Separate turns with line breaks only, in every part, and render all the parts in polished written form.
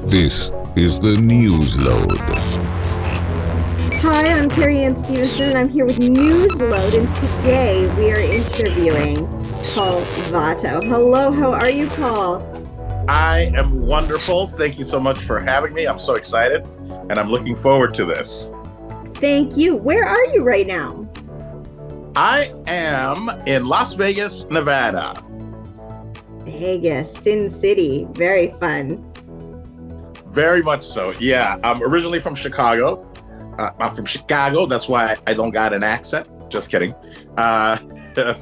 This is the Newsload.
Hi, I'm Carrie Anne and I'm here with Newsload, and today we are interviewing Paul Vato. Hello, how are you, Paul?
I am wonderful. Thank you so much for having me. I'm so excited, and I'm looking forward to this.
Thank you. Where are you right now?
I am in Las Vegas, Nevada.
Vegas, Sin City. Very fun.
Very much so. Yeah, I'm originally from Chicago. I'm from Chicago. That's why I don't got an accent. Just kidding.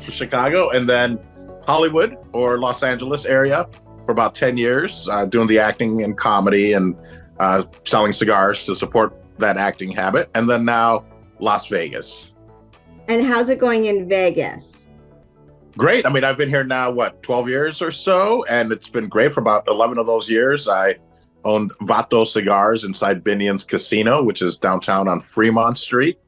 Chicago, and then Hollywood or Los Angeles area for about 10 years, doing the acting and comedy and selling cigars to support that acting habit. And then now Las Vegas.
And how's it going in Vegas?
Great. I mean, I've been here now, 12 years or so, and it's been great. For about 11 of those years, I owned Vato Cigars inside Binion's Casino, which is downtown on Fremont Street.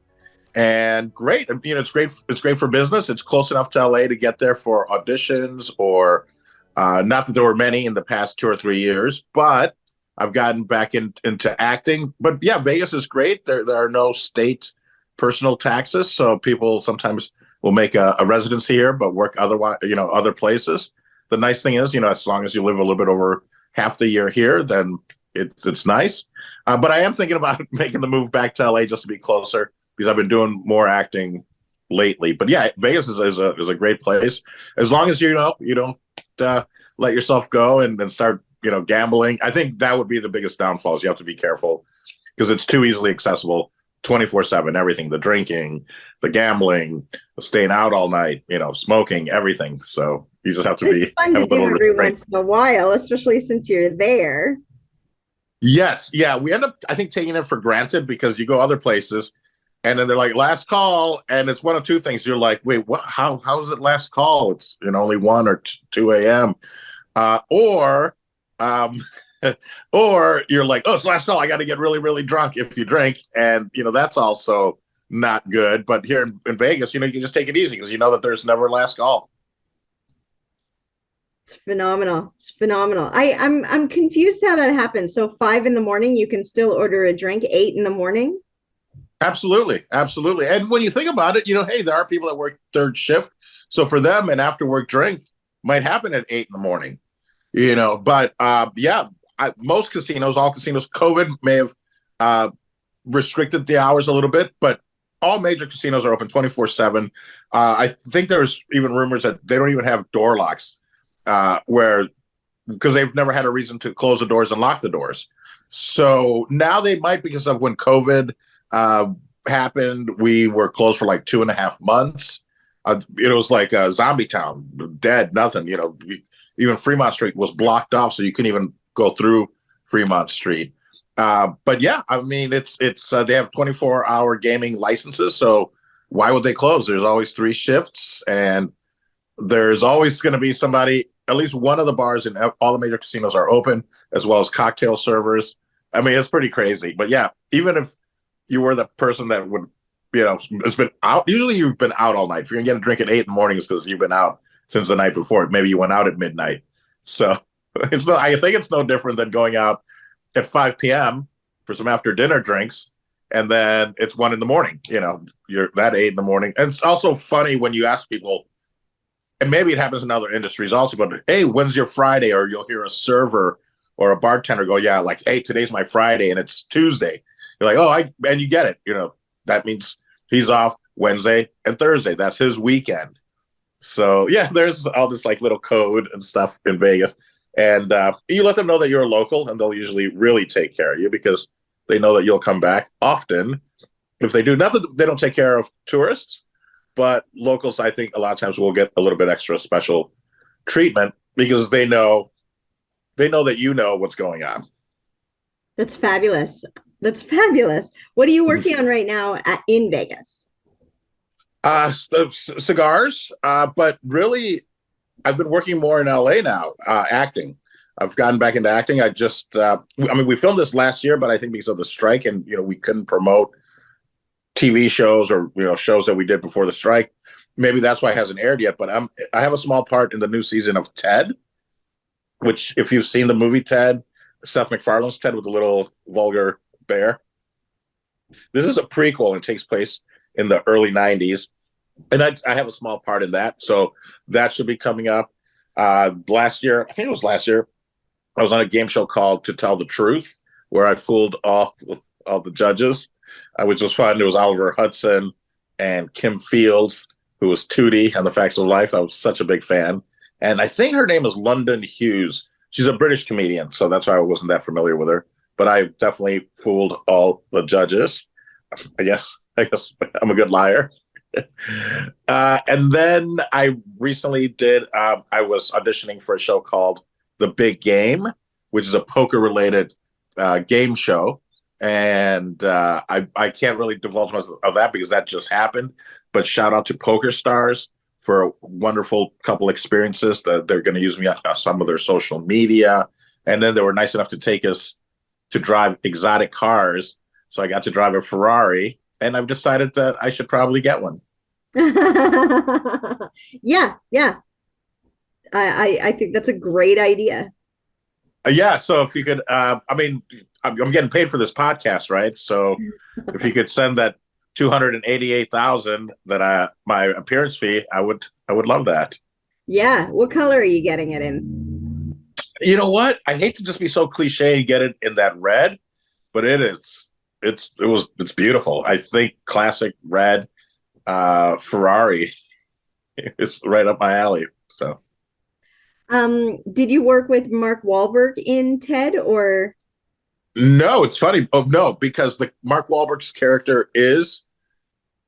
And great. It's great. It's great for business. It's close enough to LA to get there for auditions or not that there were many in the past 2 or 3 years, but I've gotten back into acting. But yeah, Vegas is great. There are no state personal taxes, so people sometimes will make a residency here, but work otherwise, other places. The nice thing is, as long as you live a little bit over half the year here, then it's nice. But I am thinking about making the move back to LA just to be closer because I've been doing more acting lately. But yeah, Vegas is a great place as long as you don't let yourself go and start gambling. I think that would be the biggest downfall. Is you have to be careful because it's too easily accessible. 24/7, everything, the drinking, the gambling, the staying out all night, smoking, everything. So you just have to
It's fun to do every once in a while, especially since you're there.
Yes. Yeah. We end up, I think, taking it for granted because you go other places and then they're like, last call. And it's one of two things. You're like, wait, what? How is it last call? It's only 1 or 2 a.m. Or you're like, oh, it's last call. I got to get really, really drunk if you drink. And, that's also not good. But here in Vegas, you can just take it easy because you know that there's never a last call.
It's phenomenal. It's phenomenal. I'm confused how that happens. So 5 a.m, you can still order a drink. 8 a.m.
Absolutely. Absolutely. And when you think about it, hey, there are people that work third shift. So for them, an after work drink might happen at 8 a.m. But yeah, most casinos, all casinos, COVID may have restricted the hours a little bit, but all major casinos are open 24/7. I think there's even rumors that they don't even have door locks because they've never had a reason to close the doors and lock the doors. So now they might, because of when COVID happened, we were closed for like 2.5 months. It was like a zombie town, dead, nothing, even Fremont Street was blocked off, so you couldn't even go through Fremont Street. But yeah, I mean, it's they have 24-hour gaming licenses, so why would they close? There's always 3 shifts, and there's always going to be somebody. At least one of the bars in all the major casinos are open, as well as cocktail servers. I mean, it's pretty crazy. But yeah, even if you were the person that would, has been out, usually you've been out all night. If you're going to get a drink at 8 a.m, it's because you've been out since the night before. Maybe you went out at midnight. So I think it's no different than going out at 5 p.m. for some after dinner drinks. And then it's 1 a.m. You're that 8 a.m. And it's also funny when you ask people, and maybe it happens in other industries also, but hey, when's your Friday? Or you'll hear a server or a bartender go, yeah, like, hey, today's my Friday and it's Tuesday. You're like, oh, and you get it. That means he's off Wednesday and Thursday. That's his weekend. So yeah, there's all this like little code and stuff in Vegas. And you let them know that you're a local, and they'll usually really take care of you because they know that you'll come back often. If they do, not that they don't take care of tourists, but locals, I think a lot of times will get a little bit extra special treatment because they know that you know what's going on.
That's fabulous. That's fabulous. What are you working on right now in Vegas?
Cigars, but really, I've been working more in LA now, acting. I've gotten back into acting. We filmed this last year, but I think because of the strike and, we couldn't promote TV shows or, shows that we did before the strike. Maybe that's why it hasn't aired yet, but I have a small part in the new season of Ted, which if you've seen the movie Ted, Seth MacFarlane's Ted with the little vulgar bear. This is a prequel and takes place in the early 90s. And I have a small part in that. So that should be coming up. Last year, I think it was last year, I was on a game show called To Tell the Truth, where I fooled all the judges, which was fun. It was Oliver Hudson and Kim Fields, who was Tootie on The Facts of Life. I was such a big fan. And I think her name is London Hughes. She's a British comedian, so that's why I wasn't that familiar with her. But I definitely fooled all the judges. I guess I'm a good liar. And then I recently I was auditioning for a show called The Big Game, which is a poker-related game show. And I can't really divulge much of that because that just happened. But shout out to Poker Stars for a wonderful couple experiences that they're going to use me on some of their social media. And then they were nice enough to take us to drive exotic cars. So I got to drive a Ferrari, and I've decided that I should probably get one.
Yeah. I think that's a great idea.
Yeah. So if you could, I mean, I'm getting paid for this podcast, right? So if you could send that $288,000 that my appearance fee, I would love that.
Yeah. What color are you getting it in?
You know what? I hate to just be so cliche and get it in that red, but it's beautiful. I think classic red Ferrari is right up my alley. So
did you work with Mark Wahlberg in Ted, or?
No, it's funny. Oh no, because Mark Wahlberg's character is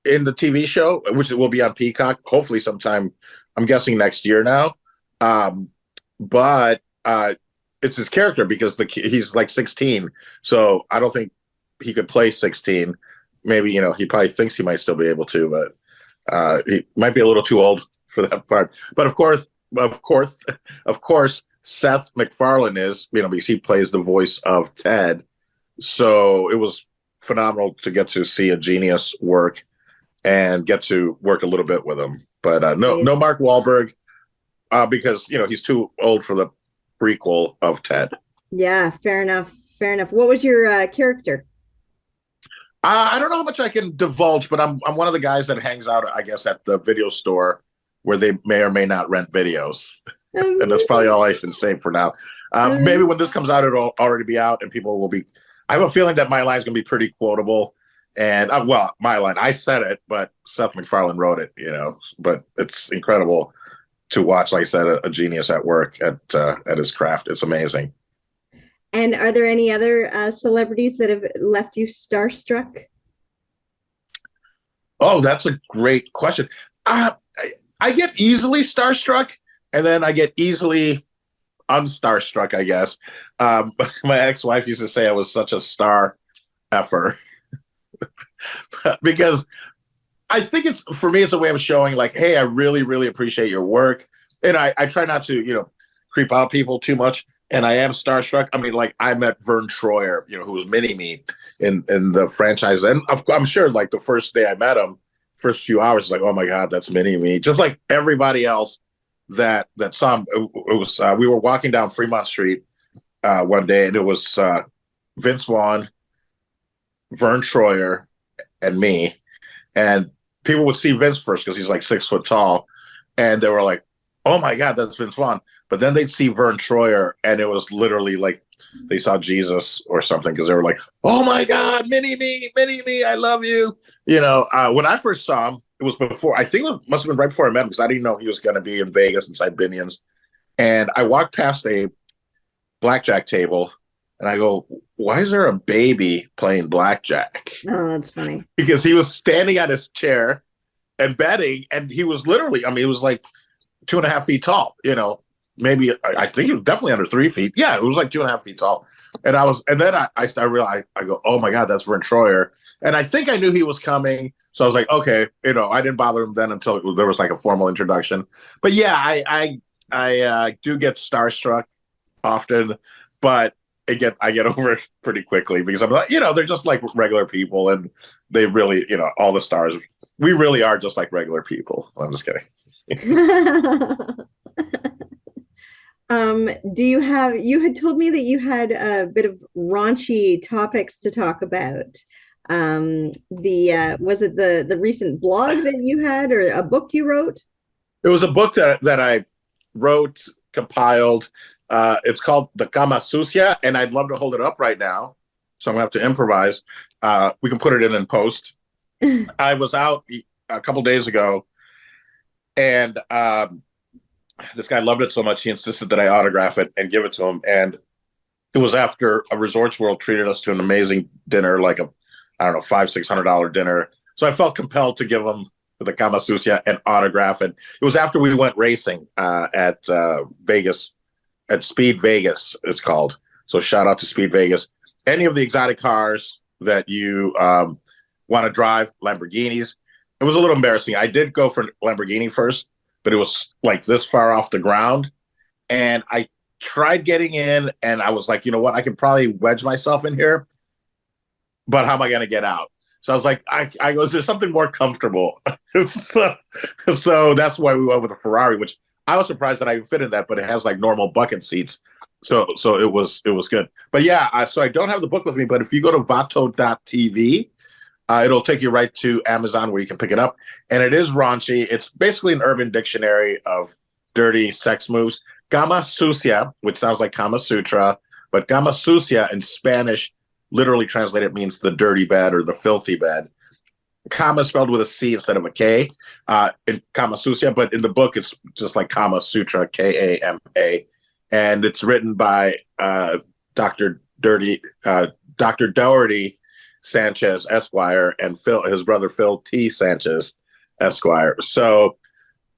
in the TV show, which will be on Peacock, hopefully sometime, I'm guessing next year now. But it's his character because he's like 16. So I don't think he could play 16. Maybe, he probably thinks he might still be able to, but he might be a little too old for that part. But of course, Seth MacFarlane is, because he plays the voice of Ted. So it was phenomenal to get to see a genius work and get to work a little bit with him. But no Mark Wahlberg, because, he's too old for the prequel of Ted.
Yeah, fair enough. What was your character?
I don't know how much I can divulge, but I'm one of the guys that hangs out, I guess, at the video store where they may or may not rent videos. And that's probably all I can say for now. Maybe when this comes out, it'll already be out and people will be, I have a feeling that my line's going to be pretty quotable. And my line, I said it, but Seth MacFarlane wrote it, but it's incredible to watch, like I said, a genius at work at his craft. It's amazing.
And are there any other celebrities that have left you starstruck?
Oh, that's a great question. I get easily starstruck, and then I get easily unstarstruck, I guess. My ex-wife used to say I was such a star effer because I think for me, it's a way of showing like, hey, I really, really appreciate your work. And I try not to, creep out people too much. And I am starstruck. I mean, like I met Vern Troyer, who was Mini-Me in the franchise. And I'm sure like the first day I met him, first few hours, it's like, oh my God, that's Mini-Me. Just like everybody else that saw him. It was we were walking down Fremont Street one day, and it was Vince Vaughn, Vern Troyer, and me. And people would see Vince first because he's like 6 foot tall, and they were like, oh my God, that's Vince Vaughn. But then they'd see Vern Troyer, and it was literally like they saw Jesus or something because they were like, oh my God, Mini-Me, I love you. When I first saw him, it was before, I think it must have been right before I met him because I didn't know he was going to be in Vegas inside Binion's. And I walked past a blackjack table, and I go, why is there a baby playing blackjack?
Oh, that's funny.
Because he was standing at his chair and betting, and he was literally, he was like 2.5 feet tall, maybe, I think it was definitely under 3 feet. Yeah, it was like 2.5 feet tall. And then I realized, I go, oh my God, that's Vern Troyer. And I think I knew he was coming. So I was like, okay, I didn't bother him then until there was like a formal introduction. But yeah, I do get starstruck often, but I get over it pretty quickly because I'm like, they're just like regular people, and they really, all the stars, we really are just like regular people. I'm just kidding.
Do you have, you had told me that you had a bit of raunchy topics to talk about. Was it the recent blog that you had or a book you wrote?
It was a book that I wrote, compiled. It's called The Kama Sucia, and I'd love to hold it up right now. So I'm gonna have to improvise. We can put it in post. I was out a couple days ago, and this guy loved it so much he insisted that I autograph it and give it to him. And it was after a Resorts World treated us to an amazing dinner, like a I don't know $500-600 dinner. So I felt compelled to give him the Kama Sucia and autograph it. It was after we went racing at Vegas, at Speed Vegas, it's called. So shout out to Speed Vegas. Any of the exotic cars that you want to drive, Lamborghinis. It was a little embarrassing. I did go for Lamborghini first, but it was like this far off the ground. And I tried getting in, and I was like, you know what? I can probably wedge myself in here, but how am I going to get out? So I was like, I was there something more comfortable. so that's why we went with a Ferrari, which I was surprised that I fit in that, but it has like normal bucket seats. So it was good. But yeah, so I don't have the book with me, but if you go to vato.tv, it'll take you right to Amazon where you can pick it up. And it is raunchy. It's basically an urban dictionary of dirty sex moves. Kama Sucia, which sounds like Kama Sutra, but Kama Sucia in Spanish literally translated means the dirty bed or the filthy bed. Kama spelled with a C instead of a K in Kama Sucia, but in the book it's just like Kama Sutra, Kama. And it's written by Dr. Doherty Sanchez Esquire and his brother Phil T. Sanchez Esquire. So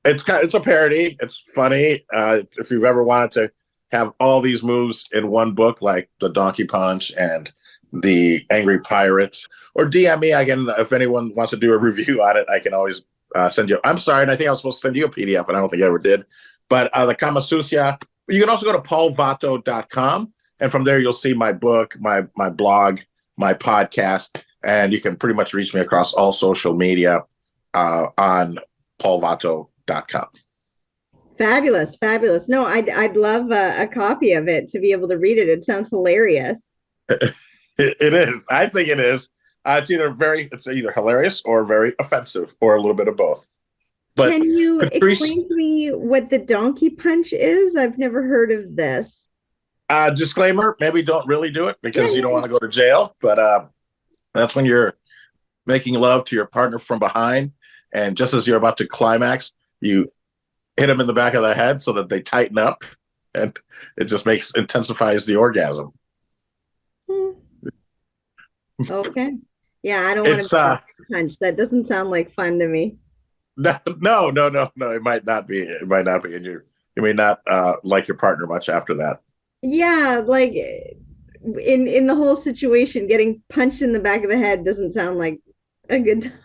it's a parody. It's funny. If you've ever wanted to have all these moves in one book, like the Donkey Punch and the Angry Pirates, or DM me. If anyone wants to do a review on it, I can always send you. I'm sorry, and I think I was supposed to send you a PDF, and I don't think I ever did. But the Kama Sucia. You can also go to paulvato.com, and from there you'll see my book, my blog, my podcast, and you can pretty much reach me across all social media on paulvato.com.
Fabulous, fabulous. No, I'd love a copy of it to be able to read it. It sounds hilarious.
It is. I think it is. It's either hilarious or very offensive, or a little bit of both. But
can you explain to me what the donkey punch is? I've never heard of this.
Disclaimer: maybe don't really do it because you don't want to go to jail. But that's when you're making love to your partner from behind, and just as you're about to climax, you hit them in the back of the head so that they tighten up, and it just intensifies the orgasm.
Okay. Yeah, I don't want to punch. That doesn't sound like fun to me.
No. It might not be. It might not be. And you may not like your partner much after that.
Yeah, like in the whole situation, getting punched in the back of the head doesn't sound like a good time.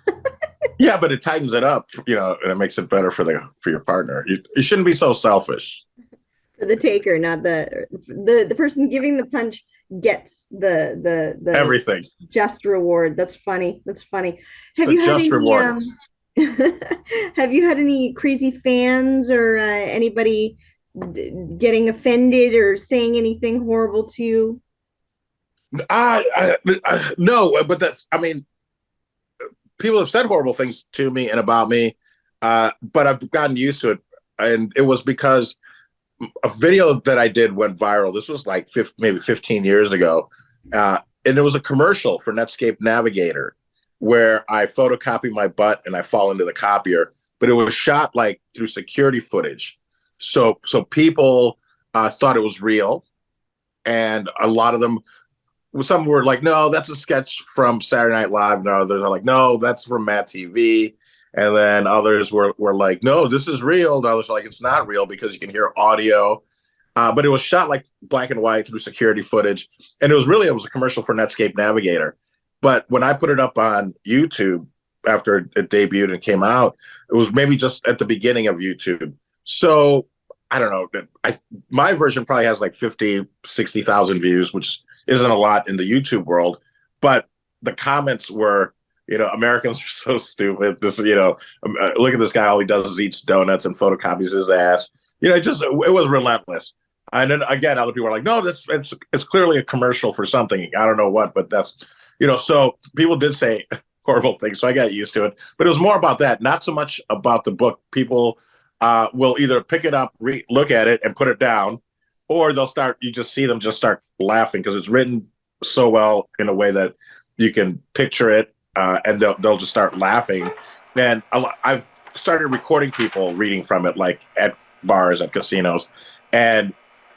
Yeah, but it tightens it up, and it makes it better for your partner. You shouldn't be so selfish.
For the taker, not the person giving the punch gets the
everything.
Just reward. That's funny. Have you had any have you had any crazy fans or anybody getting offended or saying anything horrible to you?
No, but people have said horrible things to me and about me, but I've gotten used to it. And it was because a video that I did went viral. This was like maybe 15 years ago. And it was a commercial for Netscape Navigator where I photocopy my butt and I fall into the copier, but it was shot like through security footage. So people thought it was real. And a lot of them, some were like, no, that's a sketch from Saturday Night Live. And others are like, no, that's from Matt TV. And then others were like, no, this is real. And others are like, it's not real because you can hear audio. But it was shot like black and white through security footage. And it was a commercial for Netscape Navigator. But when I put it up on YouTube after it debuted and came out, it was maybe just at the beginning of YouTube. So I don't know. My version probably has like 50, 60,000 views, which isn't a lot in the YouTube world. But the comments were, Americans are so stupid. This, look at this guy. All he does is eats donuts and photocopies his ass. It was relentless. And then again, other people are like, no, it's clearly a commercial for something. I don't know what, but that's, so people did say horrible things. So I got used to it. But it was more about that, not so much about the book. People will either pick it up, look at it, and put it down, or you just see them just start laughing because it's written so well in a way that you can picture it, and they'll just start laughing. And I've started recording people reading from it, like at bars, at casinos, and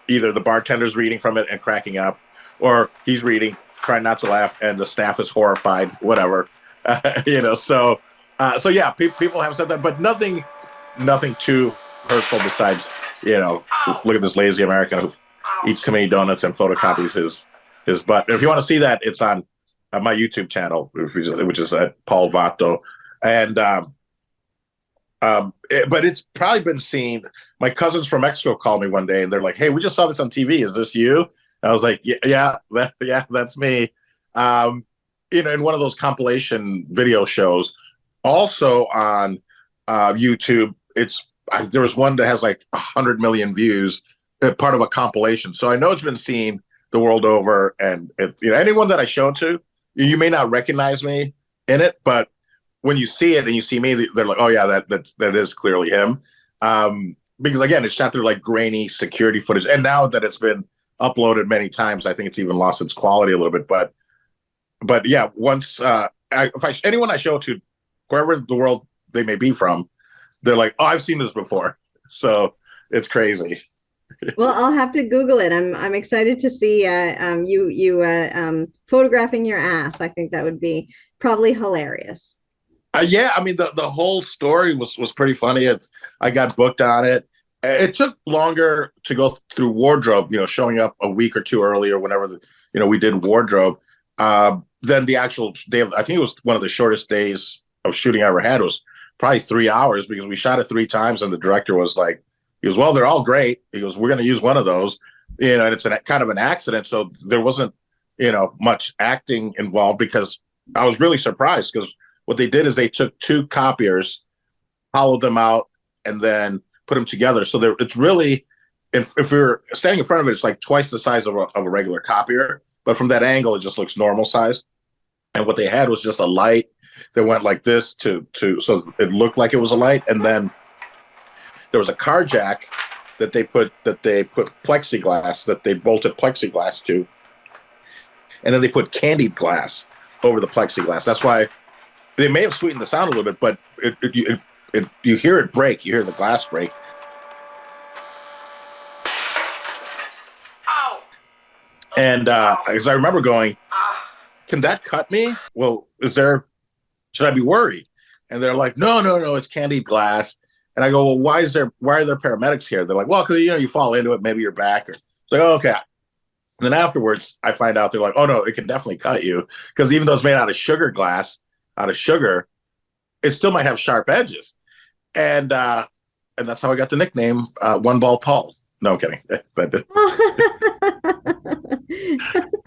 either the bartender's reading from it and cracking up, or he's reading, trying not to laugh, and the staff is horrified, whatever. So yeah, people have said that, but nothing too hurtful besides, look at this lazy American who eats too many donuts and photocopies his butt. If you want to see that, it's on my YouTube channel, which is at Paul Vato. And but it's probably been seen. My cousins from Mexico called me one day, and they're like, "Hey, we just saw this on TV. Is this you?" And I was like, "Yeah, that's me." In one of those compilation video shows. Also on YouTube, there was one that has like 100 million views, part of a compilation. So I know it's been seen the world over, and anyone that I show it to, you may not recognize me in it, but when you see it and you see me, they're like, "Oh yeah, that is clearly him." Because again, it's shot through like grainy security footage, and now that it's been uploaded many times, I think it's even lost its quality a little bit. But yeah, once anyone I show it to, wherever the world they may be from, they're like, "Oh, I've seen this before." So it's crazy.
Well, I'll have to Google it. I'm excited to see you photographing your ass. I think that would be probably hilarious.
Yeah, I mean the whole story was pretty funny. I got booked on it. It took longer to go through wardrobe, showing up a week or two earlier whenever we did wardrobe. Then the actual day I think it was one of the shortest days of shooting I ever had. It was probably 3 hours because we shot it 3 times, and the director was like, he goes, "Well, they're all great." He goes, "We're going to use one of those," and it's kind of an accident. So there wasn't, much acting involved, because I was really surprised, because what they did is they took 2 copiers, hollowed them out, and then put them together. So it's really, if you're standing in front of it, it's like twice the size of a regular copier. But from that angle, it just looks normal sized. And what they had was just a light that went like this so it looked like it was a light. And then there was a car jack that they put plexiglass, that they bolted plexiglass to. And then they put candied glass over the plexiglass. That's why they may have sweetened the sound a little bit, but you hear it break. You hear the glass break. And because I remember going, "Can that cut me? Well, should I be worried?" And they're like, no, it's candied glass. And I go, "Well, why are there paramedics here?" They're like, "Well, because you fall into it, maybe your back." It's like, "Oh, okay." And then afterwards, I find out they're like, "Oh no, it can definitely cut you, because even though it's made out of sugar, it still might have sharp edges." And that's how I got the nickname One Ball Paul. No, I'm kidding.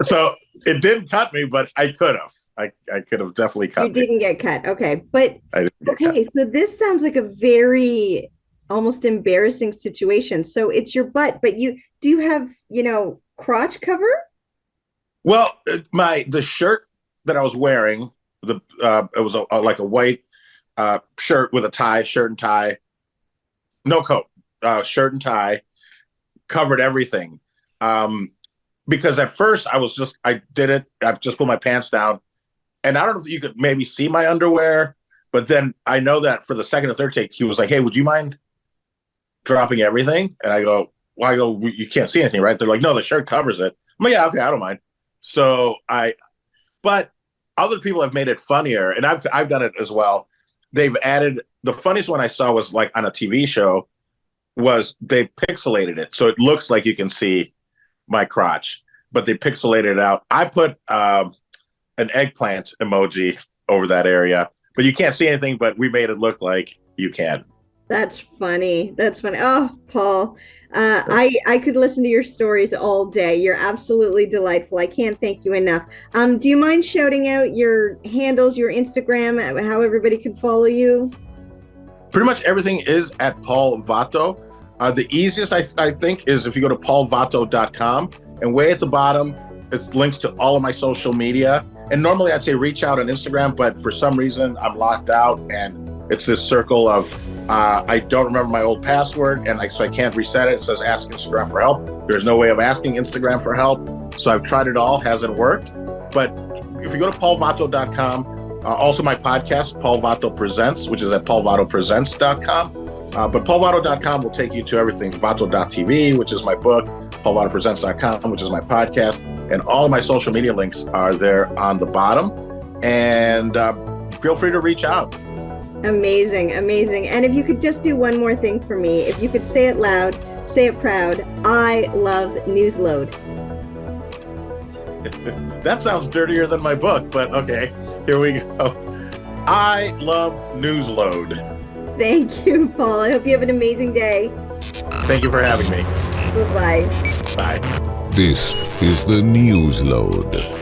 So it didn't cut me, but I could have. I could have definitely cut.
You didn't get cut. Okay. But okay, so this sounds like a very almost embarrassing situation. So it's your butt, but do you have, crotch cover?
Well, the shirt that I was wearing, it was like a white shirt with a tie, shirt and tie, no coat, shirt and tie, covered everything. Because at first I just put my pants down, and I don't know if you could maybe see my underwear, but then I know that for the second or third take, he was like, "Hey, would you mind dropping everything?" And I go, "You can't see anything, right?" They're like, "No, the shirt covers it." I'm like, "Yeah, okay, I don't mind." So but other people have made it funnier, and I've done it as well. They've added, the funniest one I saw was like on a TV show, was they pixelated it. So it looks like you can see my crotch, but they pixelated it out. I put an eggplant emoji over that area, but you can't see anything, but we made it look like you can.
That's funny. Oh, Paul, I could listen to your stories all day. You're absolutely delightful. I can't thank you enough. Do you mind shouting out your handles, your Instagram, how everybody can follow you?
Pretty much everything is at Paul Vato. The easiest, I think, is if you go to paulvato.com, and way at the bottom, it's links to all of my social media. And normally I'd say reach out on Instagram, but for some reason I'm locked out, and it's this circle of I don't remember my old password, and so I can't reset it. It says ask Instagram for help. There's no way of asking Instagram for help. So I've tried it all, hasn't worked. But if you go to paulvato.com, also my podcast, Paul Vato Presents, which is at paulvatopresents.com. But paulvato.com will take you to everything. Vato.tv, which is my book, paulvatopresents.com, which is my podcast. And all of my social media links are there on the bottom. And feel free to reach out.
Amazing, amazing. And if you could just do one more thing for me, if you could say it loud, say it proud, I love Newsload.
That sounds dirtier than my book, but okay, here we go. I love Newsload.
Thank you, Paul. I hope you have an amazing day.
Thank you for having me.
Bye-bye.
Bye.
This is the Newsload.